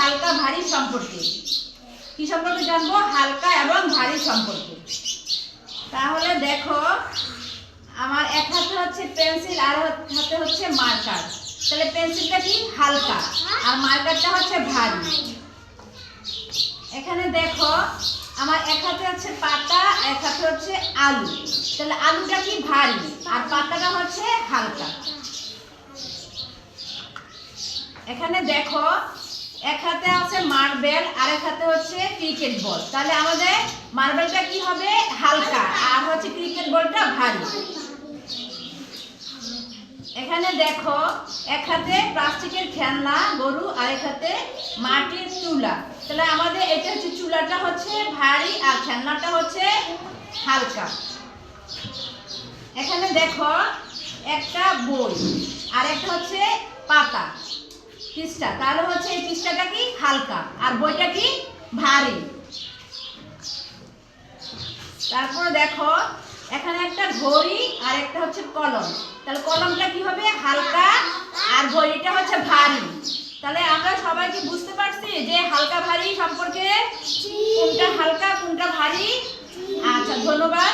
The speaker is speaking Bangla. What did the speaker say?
হালকা ভারী সম্পর্কে। কি সম্পর্কে জানবো? হালকা এবং ভারী সম্পর্কে। তাহলে দেখো, আমার এক হাতে হচ্ছে পেন্সিল আর হাতে হচ্ছে মার্কার। তাহলে পেন্সিলটা কি? হালকা, আর মার্কারটা হচ্ছে ভারী। এখানে দেখো, আমার এক হাতে হচ্ছে পাতা, এক হাতে হচ্ছে আলু। তাহলে আলুটা কি? ভারী, আর পাতাটা হচ্ছে হালকা। এখানে দেখো, এক হাতে আছে মার্বেল আর এক হাতে হচ্ছে ক্রিকেট বল। তাহলে আমাদের মার্বেলটা কি হবে? হালকা, আর হচ্ছে ক্রিকেট বলটা ভারী। এখানে দেখো, এক হাতে প্লাস্টিকের খেলনা গরু আর এক হাতে মাটির চুলা। তাহলে আমাদের এটা হচ্ছে চুলাটা হচ্ছে ভারী আর খেলনাটা হচ্ছে হালকা। এখানে দেখো, একটা বই আর একটা হচ্ছে পাতা, পৃষ্ঠা। তাহলে হচ্ছে এই পৃষ্ঠাটা কি? হালকা, আর বইটা কি? ভারী। তারপর দেখো, এখানে একটা ঘড়ি আর একটা হচ্ছে কলম। তাহলে কলমটা কি হবে? হালকা, আর ঘড়িটা হচ্ছে ভারী। তাহলে আমরা সবাই কি বুঝতে পারছি যে হালকা ভারী সম্পর্কে কোনটা হালকা কোনটা ভারী? আচ্ছা, ধন্যবাদ।